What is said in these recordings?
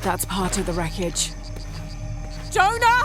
That's part of the wreckage. Jonah!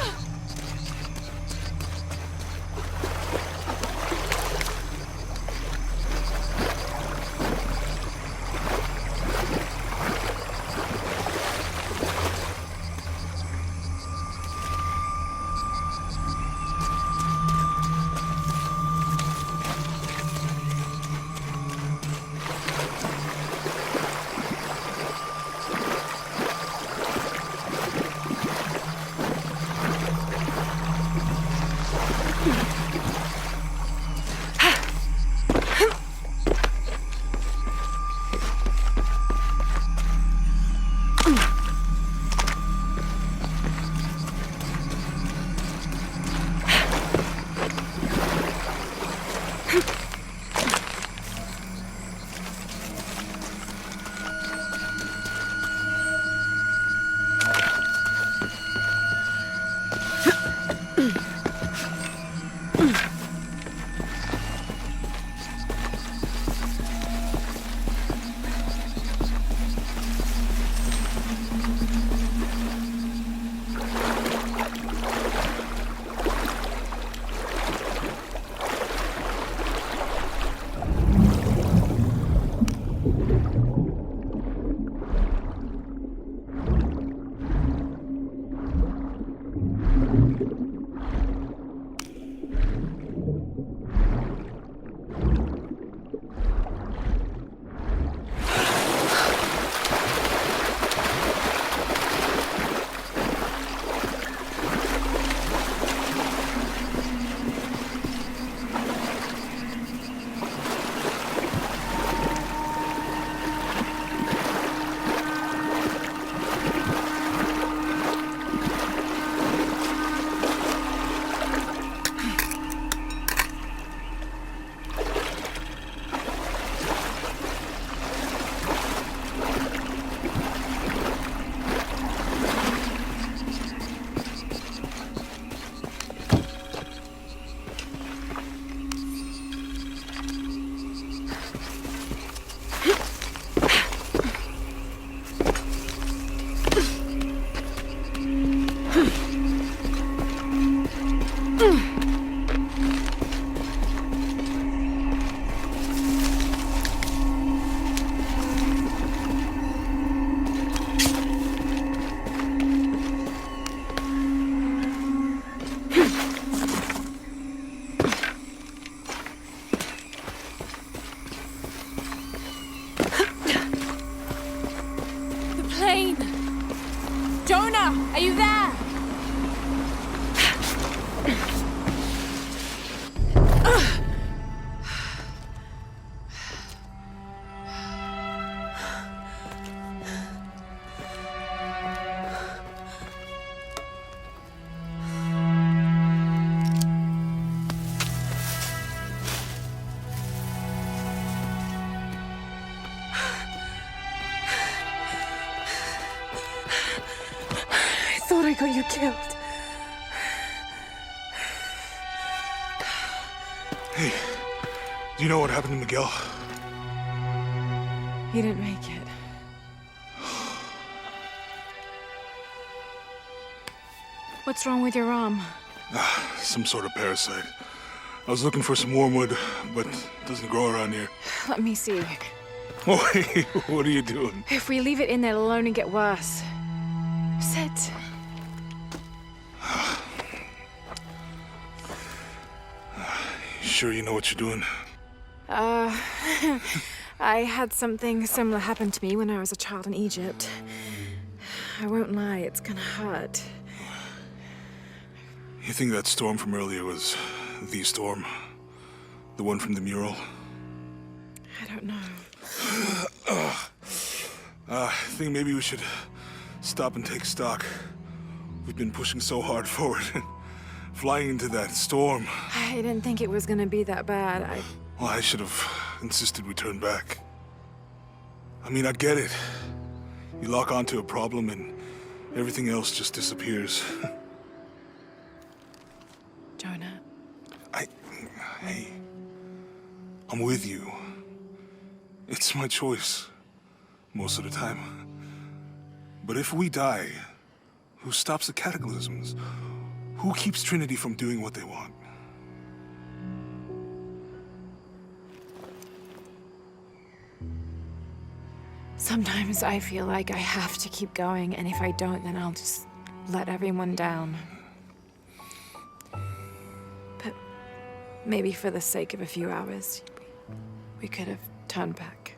Jonah, are you there? I got you killed. Hey, do you know what happened to Miguel? He didn't make it. What's wrong with your arm? Some sort of parasite. I was looking for some wormwood, but it doesn't grow around here. Let me see. Oh, hey, what are you doing? If we leave it in there, it'll only get worse. Sit. Sure you know what you're doing? I had something similar happen to me when I was a child in Egypt. I won't lie, it's gonna hurt. You think that storm from earlier was the storm? The one from the mural? I don't know. I think maybe we should stop and take stock. We've been pushing so hard forward and flying into that storm. I didn't think it was gonna be that bad. Well, I should have insisted we turn back. I mean, I get it. You lock onto a problem and everything else just disappears. Jonah. Hey, I'm with you. It's my choice, most of the time. But if we die, who stops the cataclysms? Who keeps Trinity from doing what they want? Sometimes I feel like I have to keep going, and if I don't, then I'll just let everyone down. But maybe for the sake of a few hours, we could have turned back.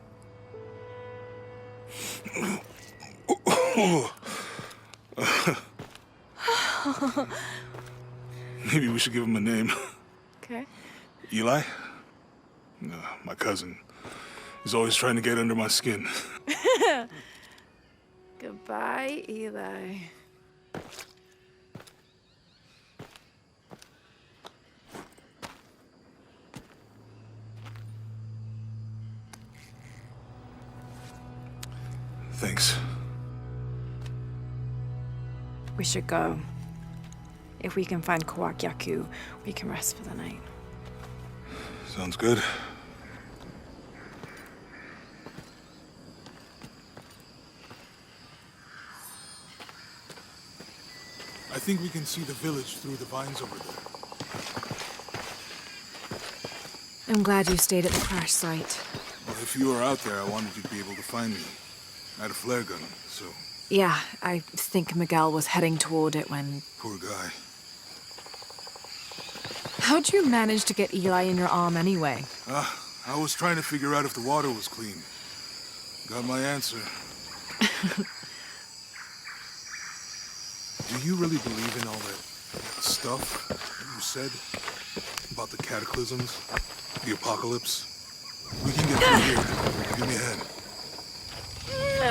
Maybe we should give him a name. Okay. Eli? No, my cousin. He's always trying to get under my skin. Goodbye, Eli. Thanks. We should go. If we can find Kawakyaku, we can rest for the night. Sounds good. I think we can see the village through the vines over there. I'm glad you stayed at the crash site. Well, if you were out there, I wanted you to be able to find me. I had a flare gun, so... Yeah, I think Miguel was heading toward it when... Poor guy. How'd you manage to get Eli in your arm anyway? I was trying to figure out if the water was clean. Got my answer. Do you really believe in all that stuff that you said? About the cataclysms? The apocalypse? We can get through here. Give me a hand. You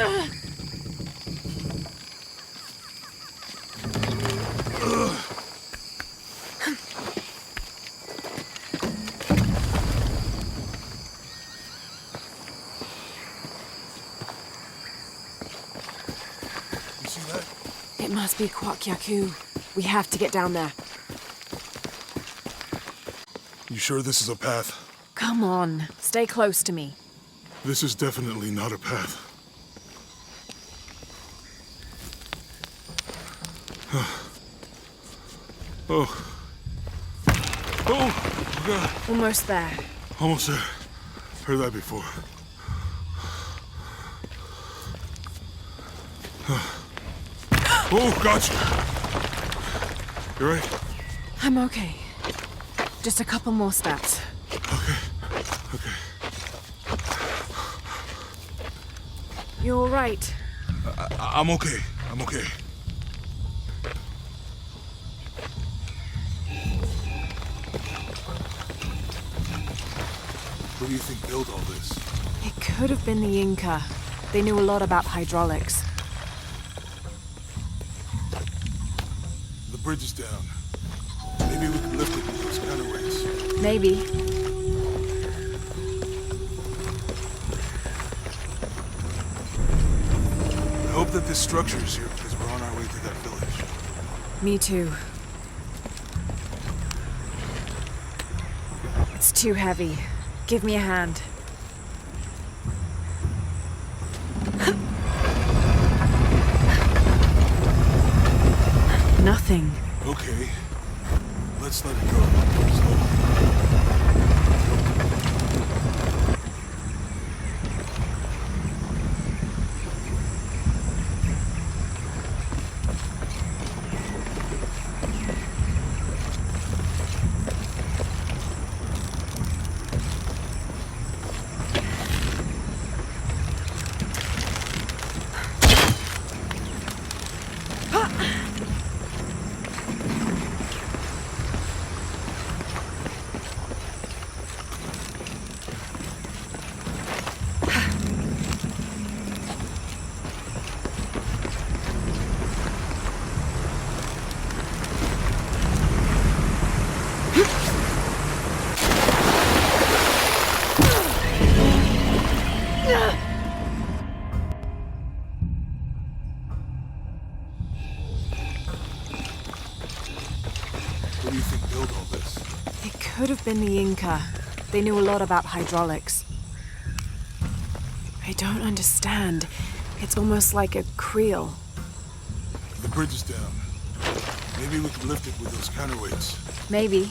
see that? It must be Kawakyaku. We have to get down there. You sure this is a path? Come on, stay close to me. This is definitely not a path. Oh. Oh, God. Almost there. Almost there. Heard that before. Oh, gotcha. You right? I'm okay. Just a couple more steps. Okay. Okay. You all right? I'm okay. I'm okay. Who do you think built all this? It could have been the Inca. They knew a lot about hydraulics. The bridge is down. Maybe we can lift it with those counterweights. Maybe. I hope that this structure is here because we're on our way to that village. Me too. It's too heavy. Give me a hand. Nothing. Okay. Let's let it go. Slowly. Who do you think built all this? It could have been the Inca. They knew a lot about hydraulics. I don't understand. It's almost like a creel. The bridge is down. Maybe we can lift it with those counterweights. Maybe.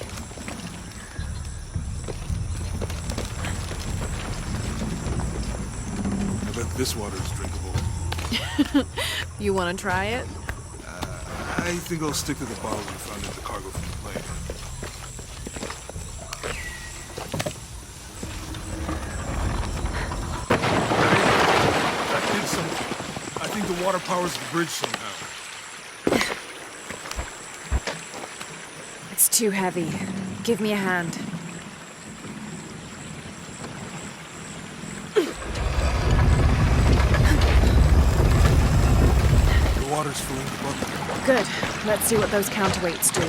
I bet this water is drinkable. You want to try it? I think I'll stick to the bottle we found in the cargo from the plane. I did something. I think the water powers the bridge somehow. It's too heavy. Give me a hand. The water's filling the bucket. Good. Let's see what those counterweights do.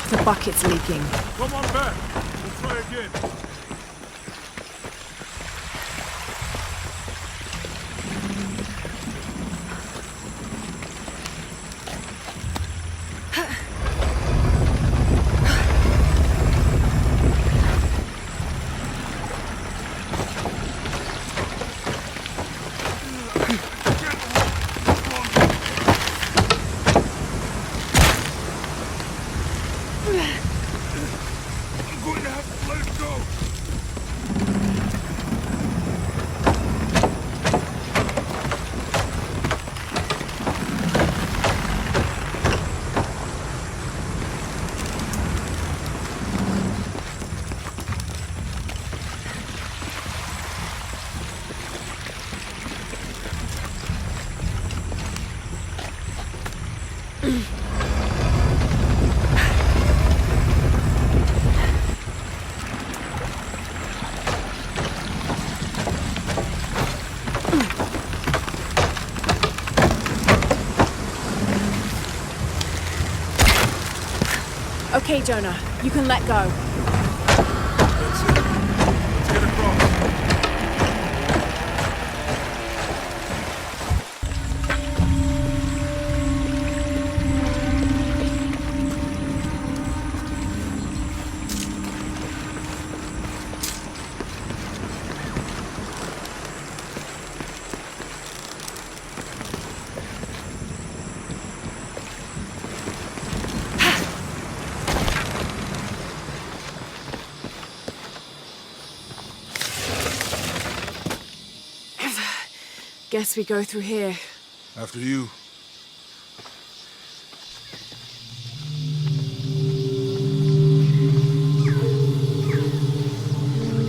The bucket's leaking. Come on back. We'll try again. I'm going to have to let it go. Okay, Jonah. You can let go. That's it. Let's get across. Guess we go through here. After you.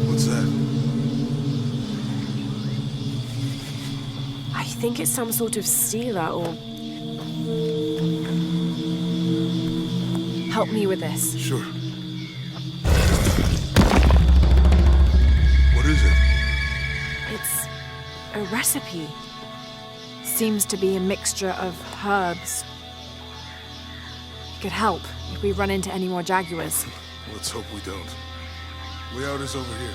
What's that? I think it's some sort of sealer or... Help me with this. Sure. What is it? It's a recipe. Seems to be a mixture of herbs. It could help if we run into any more jaguars. Let's hope we don't. Way out is over here.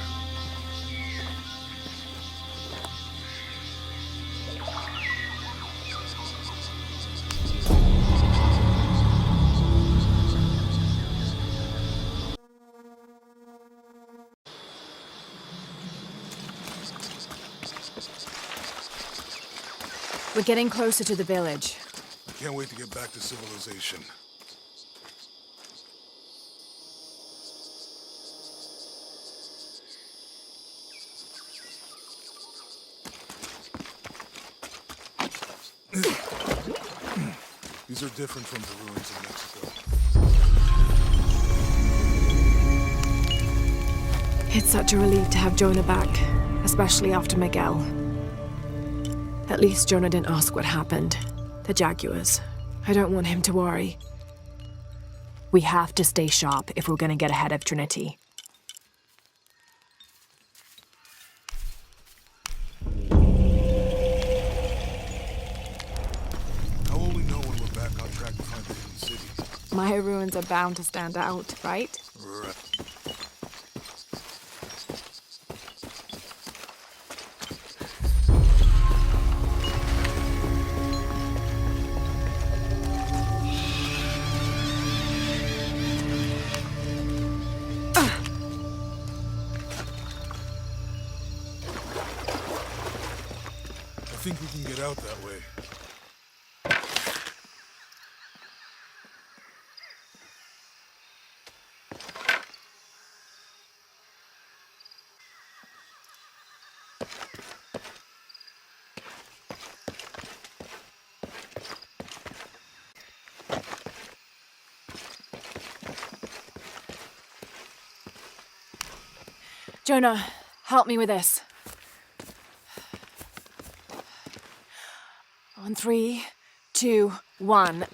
We're getting closer to the village. I can't wait to get back to civilization. These are different from the ruins of Mexico. It's such a relief to have Jonah back, especially after Miguel. At least Jonah didn't ask what happened. The jaguars. I don't want him to worry. We have to stay sharp if we're going to get ahead of Trinity. How will we know when we're back on track to find the hidden city? Maya ruins are bound to stand out, right? Right. think we can get out that way. Jonah, help me with this. On 3, 2, 1.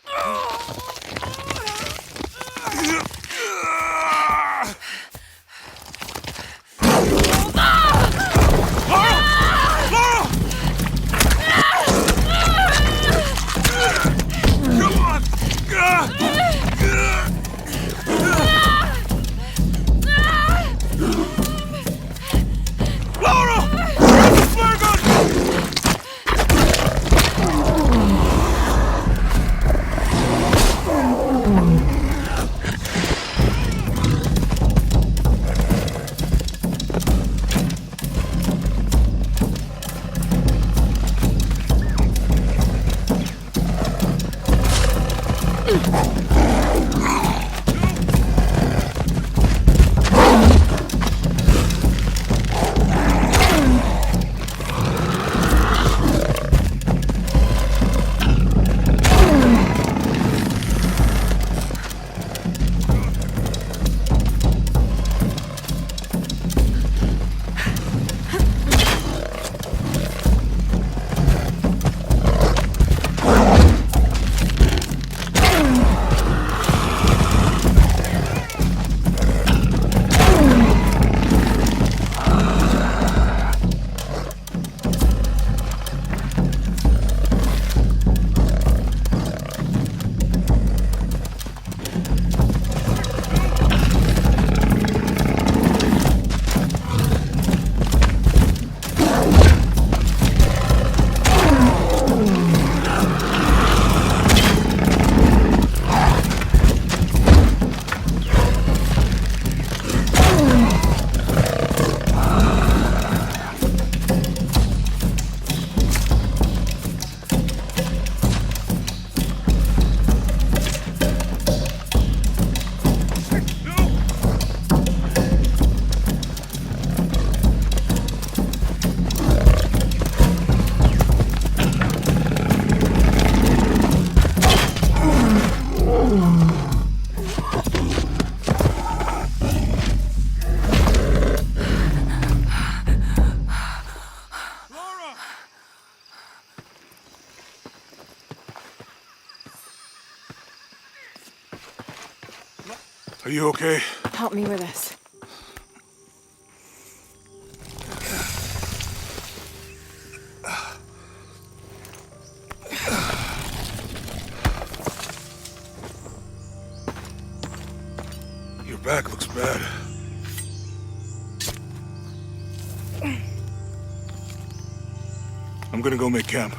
Are you okay? Help me with this. Your back looks bad. I'm gonna go make camp.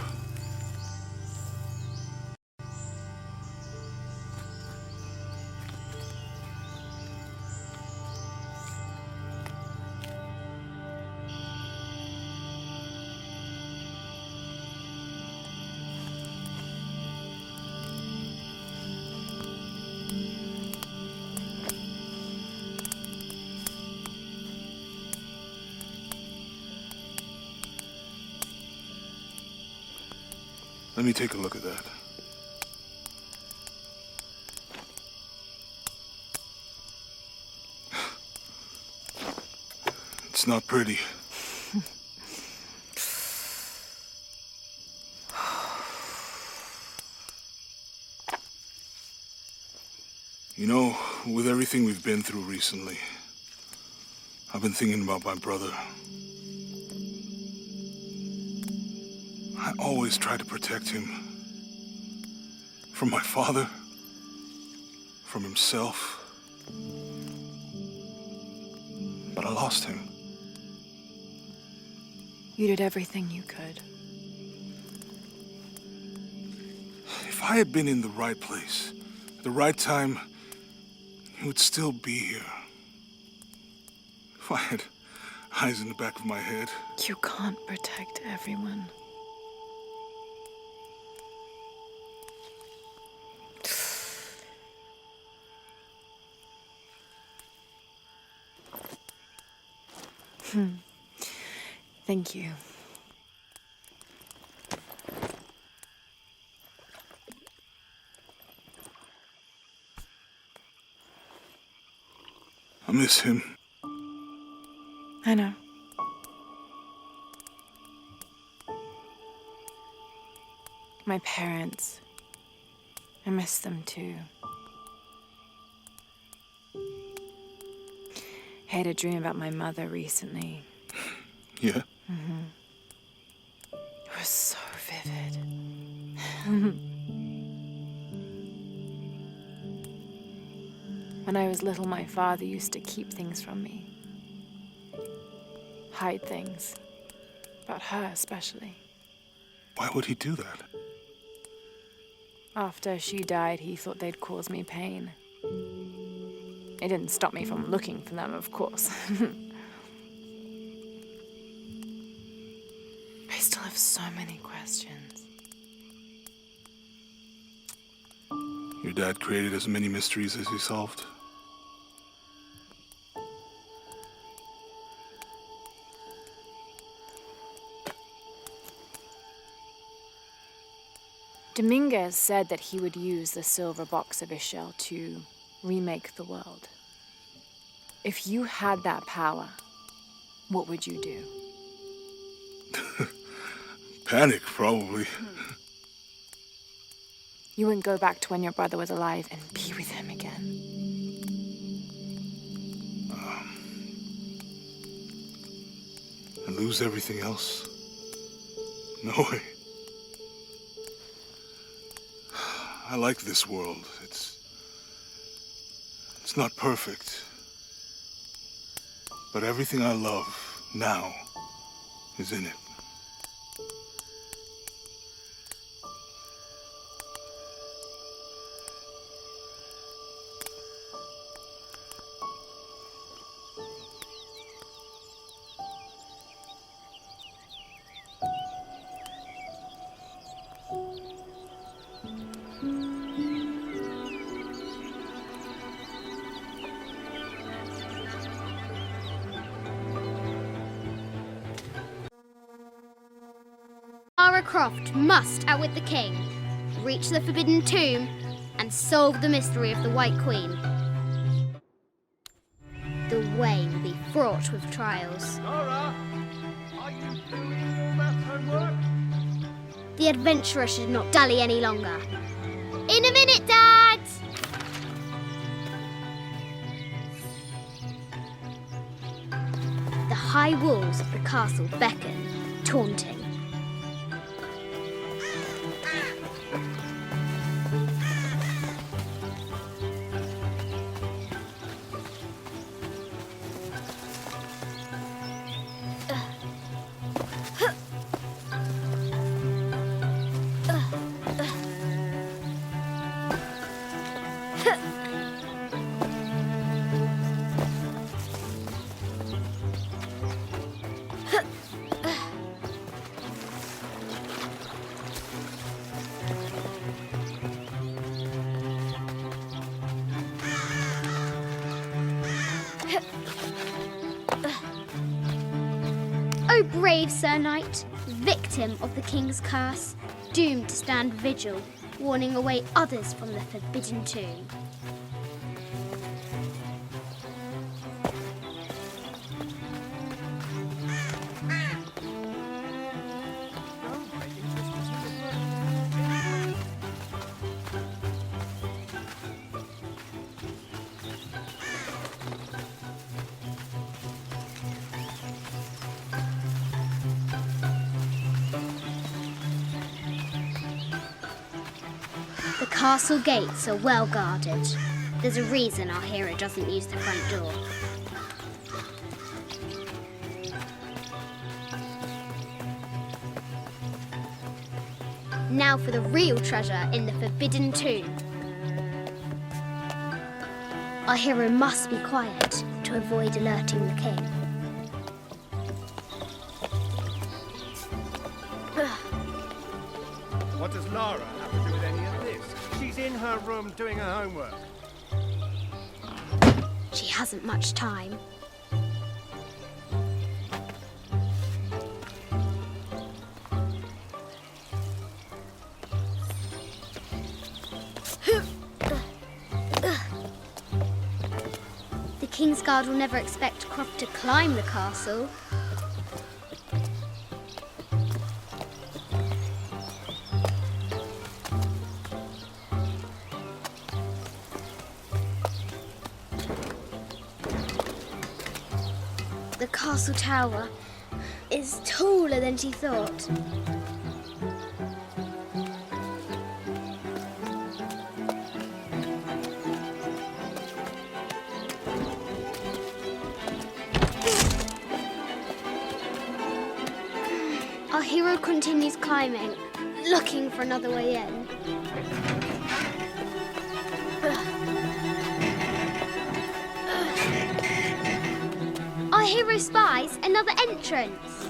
Let me take a look at that. It's not pretty. You know, with everything we've been through recently, I've been thinking about my brother. I always tried to protect him. From my father. From himself. But I lost him. You did everything you could. If I had been in the right place, at the right time, he would still be here. If I had eyes in the back of my head. You can't protect everyone. Thank you. I miss him. I know. My parents. I miss them too. I had a dream about my mother recently. Yeah? It was so vivid. When I was little, my father used to keep things from me. Hide things. About her, especially. Why would he do that? After she died, he thought they'd cause me pain. It didn't stop me from looking for them, of course. I still have so many questions. Your dad created as many mysteries as he solved. Dominguez said that he would use the silver box of Ishel to remake the world. If you had that power, what would you do? Panic, probably. You wouldn't go back to when your brother was alive and be with him again. And lose everything else? No way. I like this world. It's not perfect. But everything I love now is in it. Lara Croft must outwit the king, reach the Forbidden Tomb, and solve the mystery of the White Queen. The way will be fraught with trials. Lara, are you doing your math homework? The adventurer should not dally any longer. In a minute, Dad! The high walls of the castle beckon, taunting. O brave Sir Knight, victim of the King's curse, doomed to stand vigil, warning away others from the Forbidden Tomb. The castle gates are well guarded. There's a reason our hero doesn't use the front door. Now for the real treasure in the Forbidden Tomb. Our hero must be quiet to avoid alerting the king. What does Lara have to do with any of this? She's in her room doing her homework. She hasn't much time. Kingsguard will never expect Croft to climb the castle. The castle tower is taller than she thought. Our hero continues climbing, looking for another way in. Our hero spies another entrance.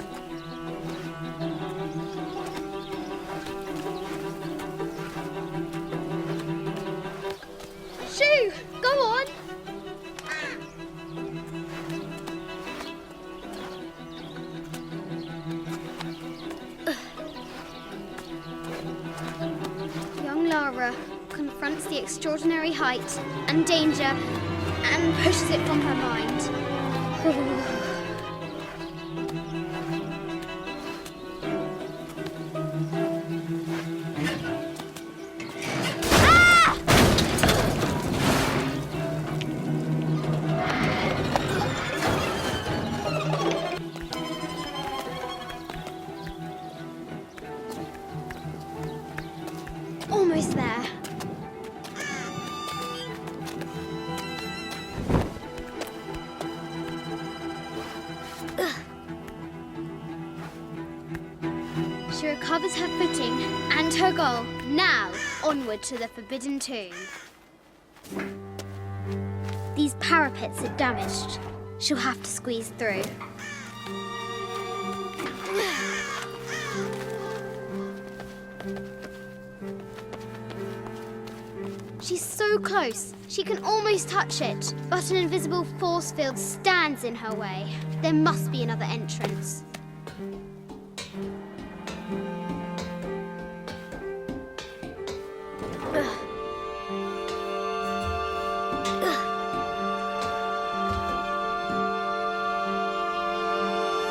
Shoo! Go on! Young Lara confronts the extraordinary height and danger and pushes it from her mind. Almost there. She recovers her footing and her goal. Now, onward to the Forbidden Tomb. These parapets are damaged. She'll have to squeeze through. She's so close, she can almost touch it, but an invisible force field stands in her way. There must be another entrance.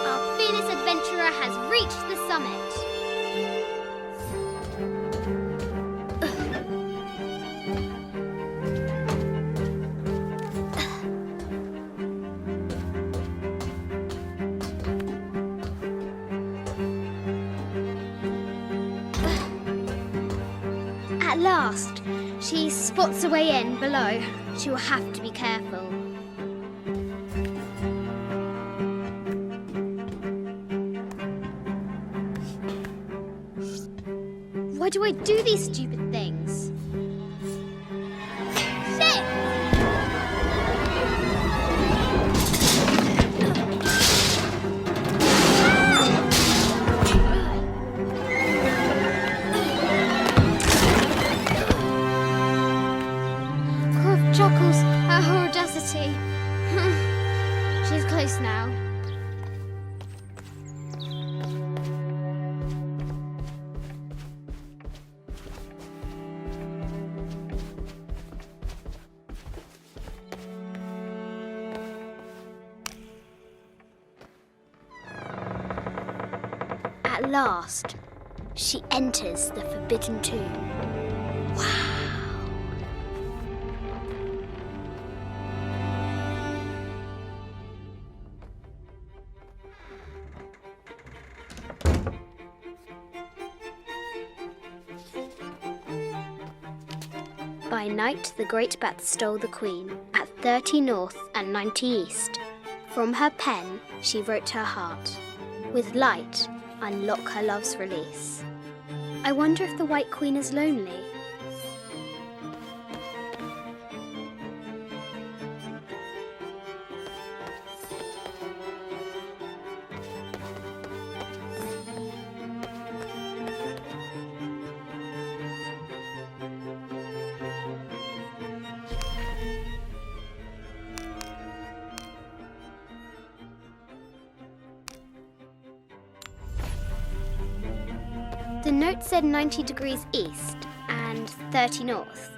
Our fearless adventurer has reached the summit. At last, she spots a way in below. She will have to be careful. Why do I do these stupid things? Shit! Chuckles at her audacity. She's close now. At last, she enters the Forbidden Tomb. Wow. By night, the great bat stole the queen at 30 north and 90 east. From her pen, she wrote her heart. With light, unlock her love's release. I wonder if the White Queen is lonely. The note said 90 degrees east and 30 north.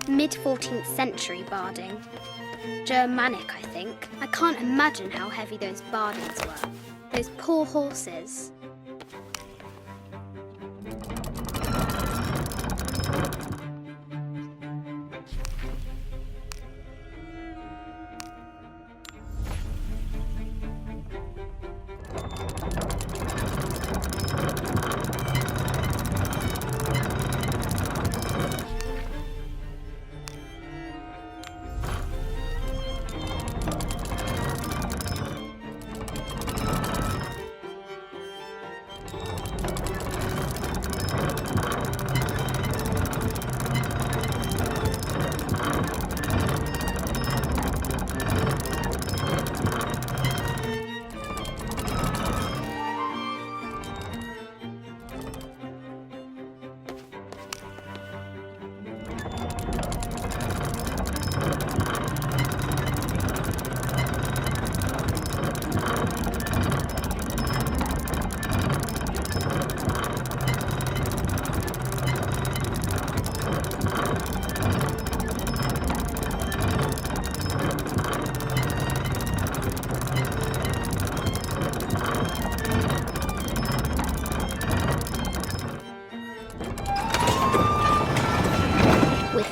Mid-14th century barding. Germanic, I think. I can't imagine how heavy those bardings were. Those poor horses.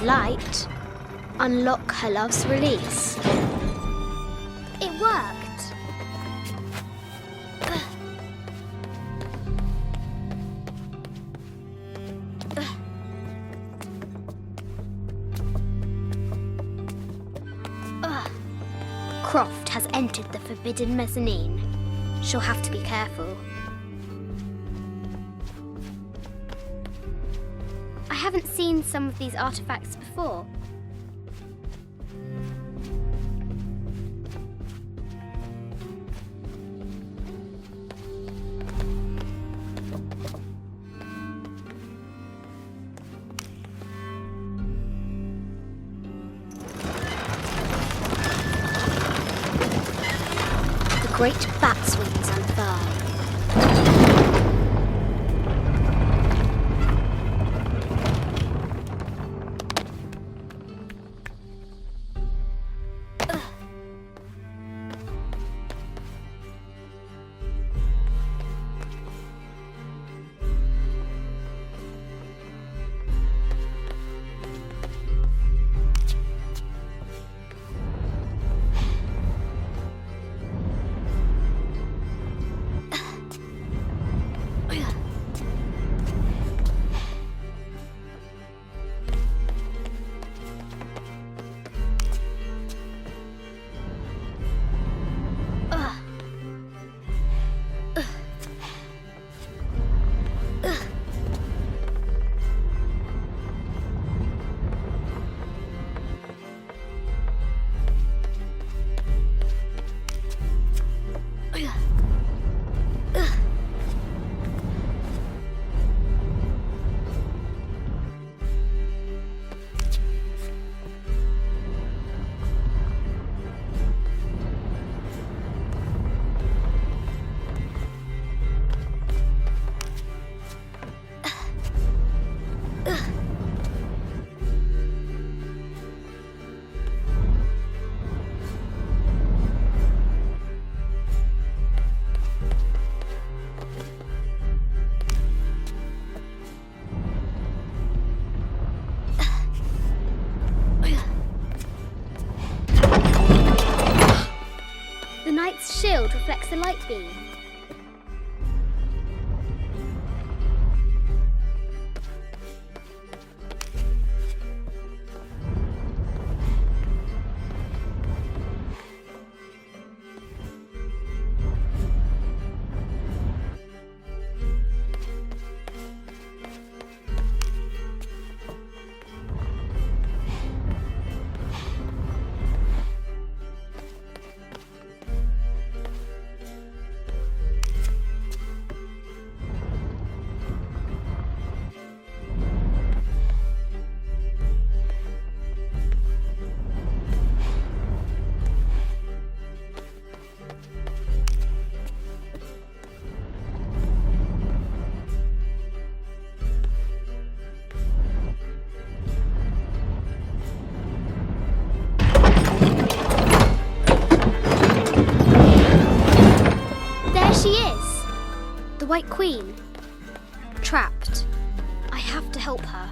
Light, unlock her love's release. It worked. Croft has entered the forbidden mezzanine. She'll have to be careful. I haven't seen some of these artifacts before. The great bat's wings unfurl. The knight's shield reflects the light beam. White Queen. Trapped. I have to help her.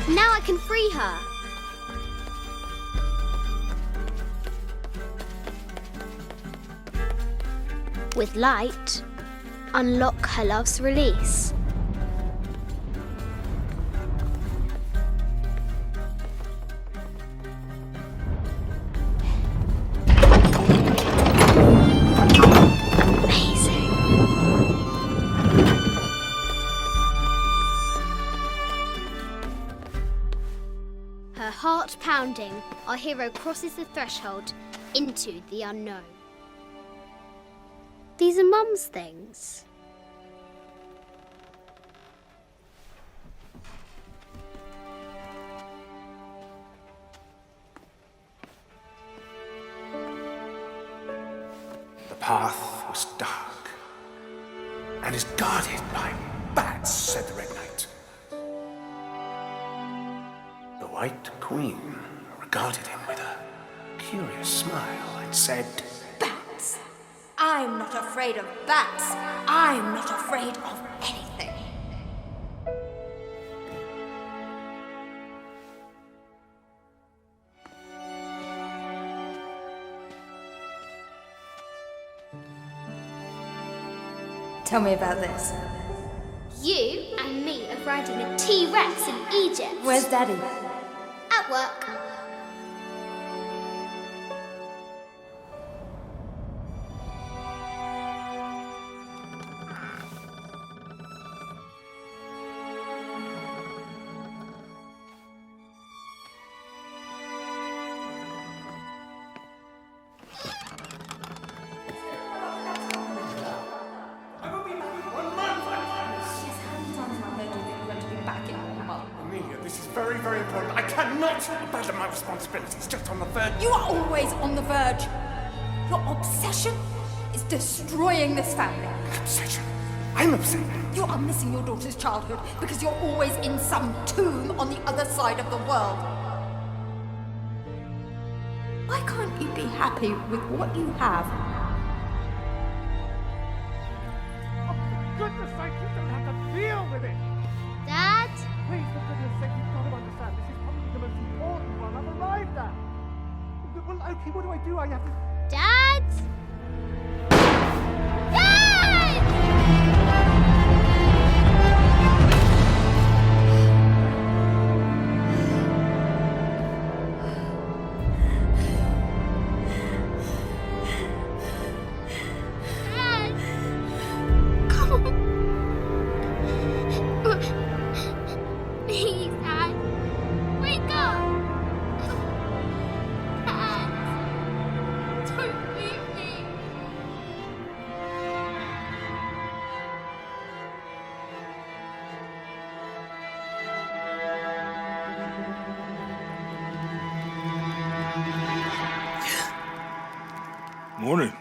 Now I can free her. With light, unlock her love's release. Her heart pounding, our hero crosses the threshold into the unknown. These are Mum's things. The path was dark and is guarded by bats, said the Red Knight. The White Queen regarded him with a curious smile and said, Bats! I'm not afraid of bats. I'm not afraid of anything. Tell me about this. You and me are riding a T-Rex in Egypt. Where's Daddy? At work. Amelia, this is very, very important. I cannot abandon my responsibilities just on the verge. You are always on the verge. Your obsession is destroying this family. Obsession. I'm upset. You are missing your daughter's childhood because you're always in some tomb on the other side of the world. Why can't you be happy with what you have? Oh, for goodness sake, you don't have to deal with it. Dad? Please, for goodness sake, you've got to understand. This is probably the most important one I've arrived at. Well, okay, what do? I have to... Dad? Dad! Dad! Come on. Morning.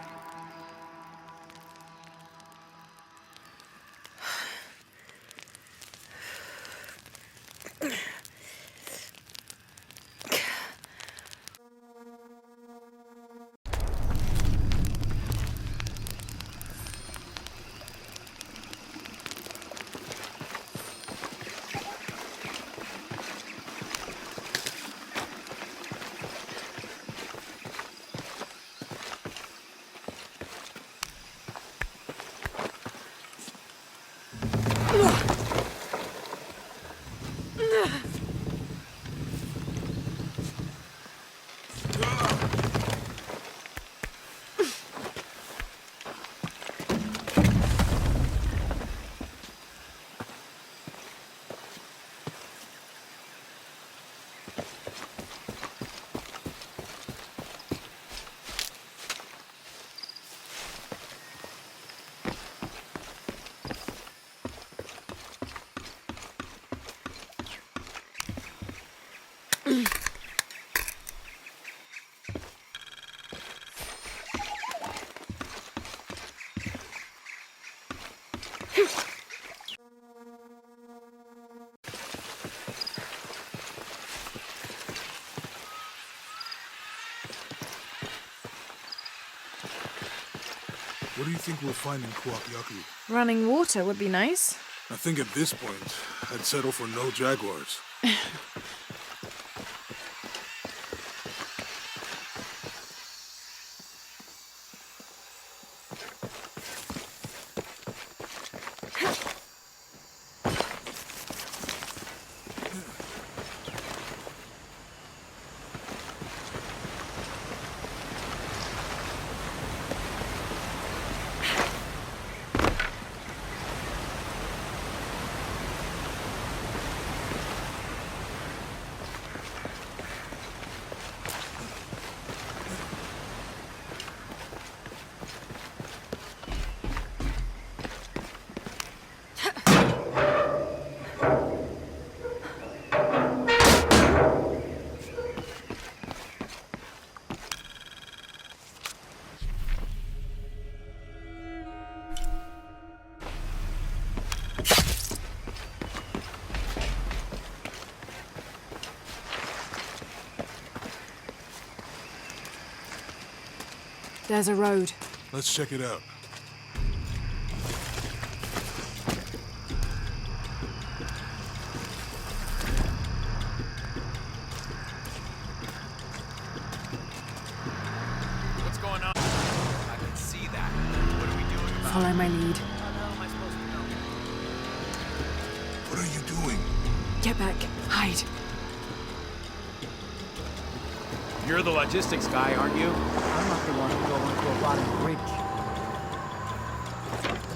What do you think we'll find in Kuakyaku? Running water would be nice. I think at this point, I'd settle for no jaguars. There's a road. Let's check it out. What's going on? I can see that. What are we doing about Follow my lead. How the hell am I supposed to know? What are you doing? Get back. Hide. You're the logistics guy, aren't you? I'm not the one who go into a rotting bridge.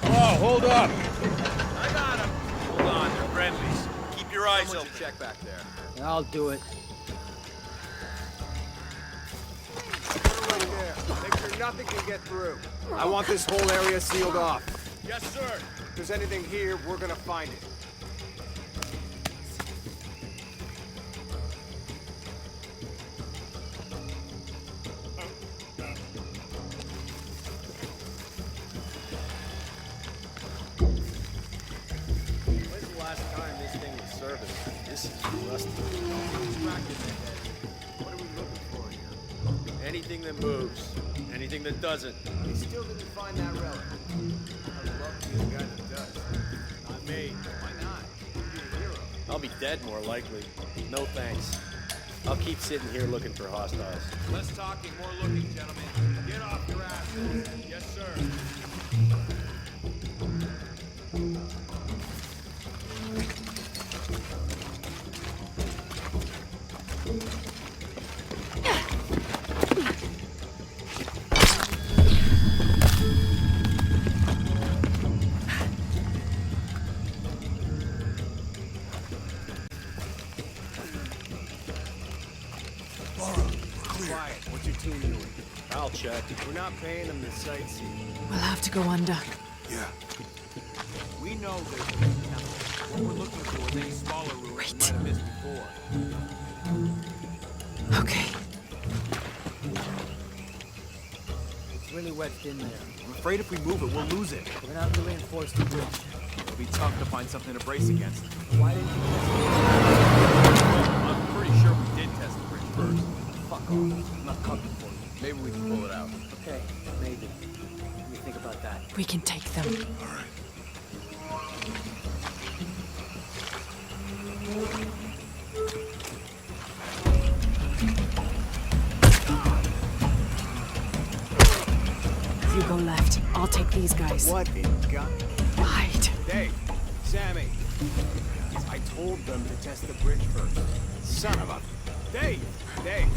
Oh, hold up! I got him. Hold on, they're friendlies. Keep your eyes open. Check back there. I'll do it. Right there. Make sure nothing can get through. I want this whole area sealed off. Yes, sir. If there's anything here, we're gonna find it. When's the last time this thing was serviced? This is rusty. What are we looking for here? Anything that moves. Anything that doesn't. We still didn't find that relic. I'd love to be the guy that does. Not me. Why not? You'd be a hero. I'll be dead more likely. No thanks. I'll keep sitting here looking for hostiles. Less talking, more looking, gentlemen. Get off your asses. Yes, sir. Quiet. What's your team doing? I'll check. We're not paying them to sightsee. We'll have to go under. Yeah. We know there's a big temple. What we're looking for is any smaller ruins we might have missed before. Okay. It's when barely wedged in there. I'm afraid if we move it, we'll lose it. We're gonna have to reinforce the bridge. It'll be tough to find something to brace against. Why didn't you test it? I'm pretty sure we did test the bridge first. Fuck off. I'm not coming for you. Maybe we can pull it out. Okay, maybe. Let me think about that. We can take them. All right. You go left. I'll take these guys. What in God? Hide. Dave, Sammy. I told them to test the bridge first. Son of a... Dave! Dave!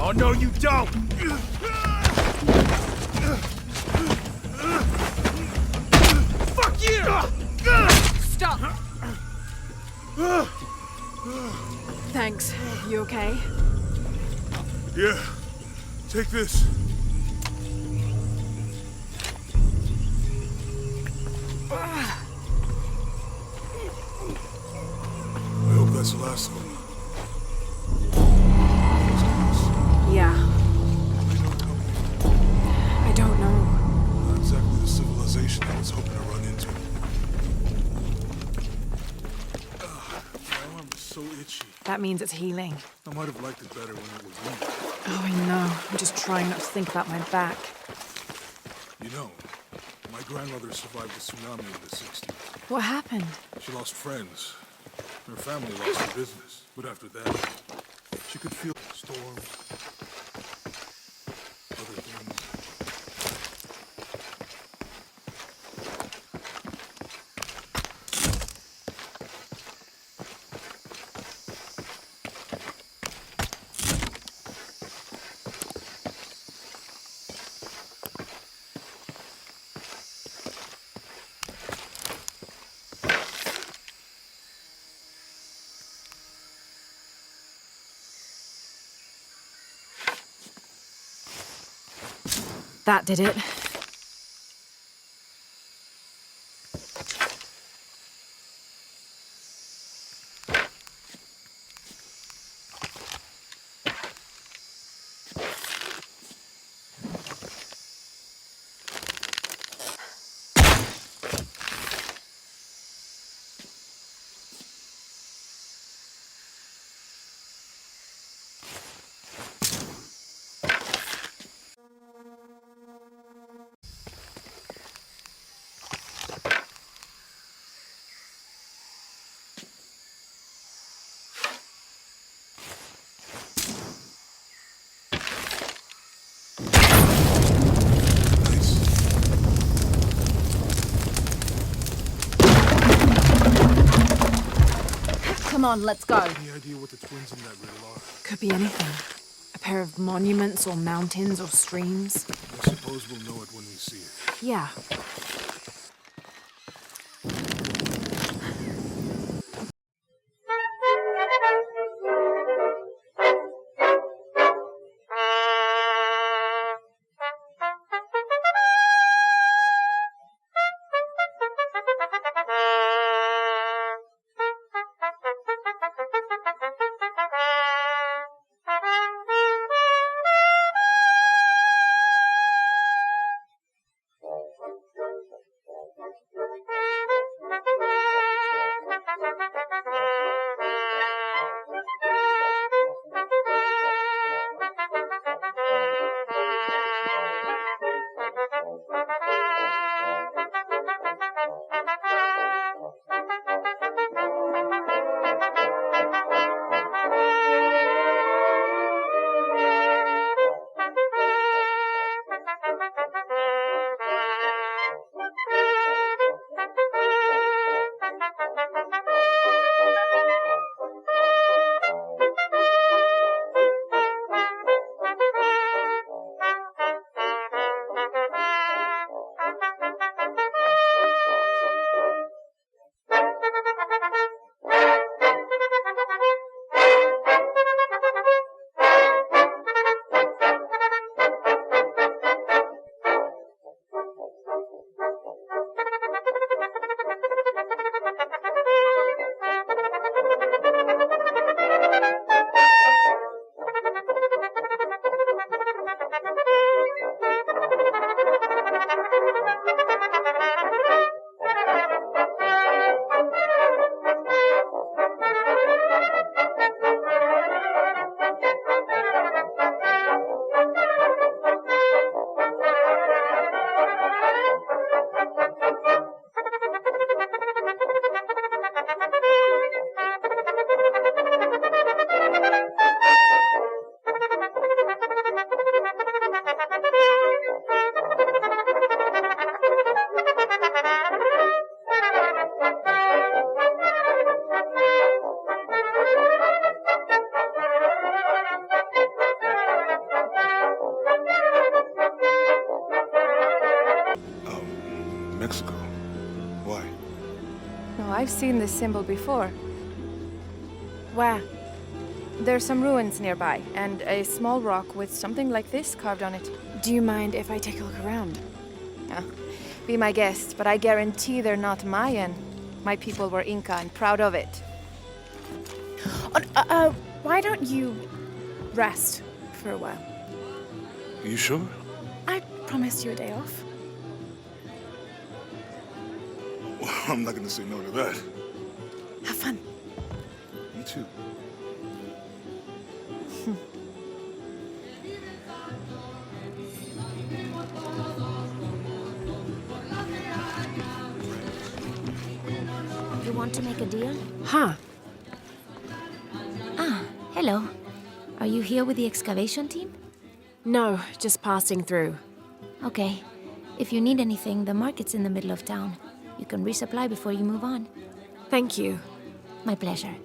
Oh, no, you don't! Fuck you! Stop! Thanks. You okay? Yeah. Take this. I hope that's the last of them. Yeah. I don't know. Not exactly the civilization I was hoping to run into. My arm is so itchy. That means it's healing. I might have liked it better when it was weak. Oh, I know. I'm just trying not to think about my back. You know, my grandmother survived the tsunami in the 60s. What happened? She lost friends. Her family lost her business. But after that, she could feel storms, other things. That did it. Come on, let's go. Any idea what the twins in that riddle are? Could be anything. A pair of monuments or mountains or streams. I suppose we'll know it when we see it. Yeah. Mexico. Why? No, I've seen this symbol before. Where? There's some ruins nearby, and a small rock with something like this carved on it. Do you mind if I take a look around? Ah, be my guest, but I guarantee they're not Mayan. My people were Inca and proud of it. Why don't you rest for a while? You sure? I promised you a day off. Well, I'm not gonna say no to that. Have fun. You too. You want to make a deal? Huh. Ah, hello. Are you here with the excavation team? No, just passing through. Okay. If you need anything, the market's in the middle of town. You can resupply before you move on. Thank you. My pleasure.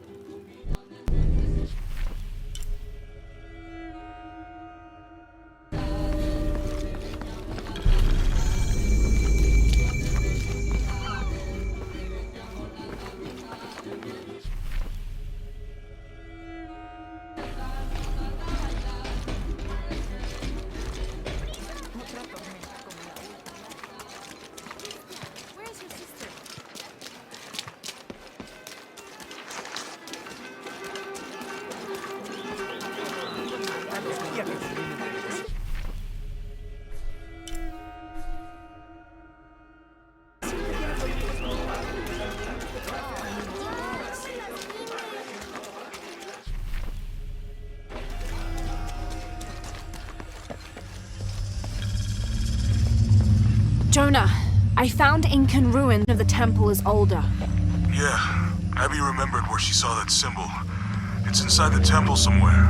Jonah, I found Incan ruin of the temple is older. Yeah, Abby remembered where she saw that symbol. It's inside the temple somewhere.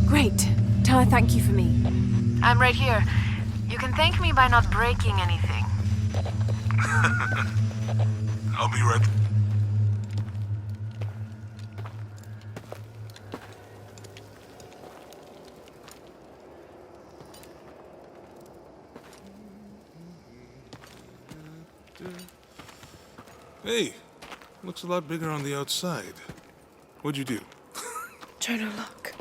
Great. Tell her thank you for me. I'm right here. You can thank me by not breaking anything. I'll be right. Hey, looks a lot bigger on the outside. What'd you do? Jonah, look.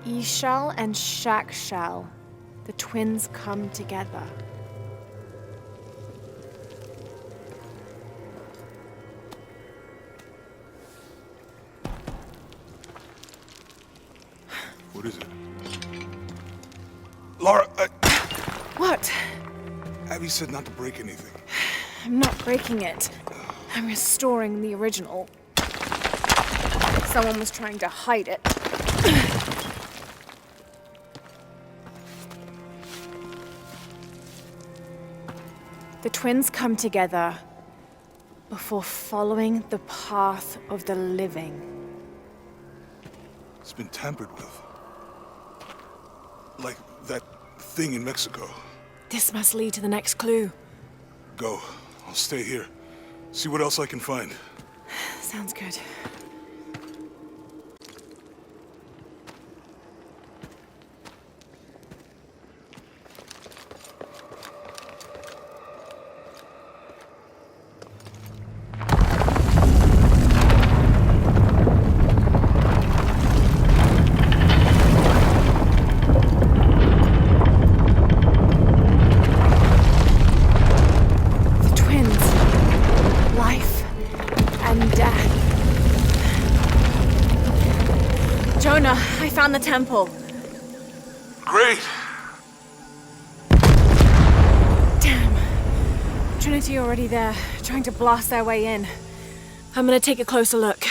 Ishal and Shakshal. The twins come together. What is it? Laura, What? Abby said not to break anything. I'm not breaking it. I'm restoring the original. Someone was trying to hide it. The twins come together before following the path of the living. It's been tampered with. Like that thing in Mexico. This must lead to the next clue. Go. I'll stay here. See what else I can find. Sounds good. Jonah, I found the temple. Great! Damn. Trinity already there, trying to blast their way in. I'm gonna take a closer look.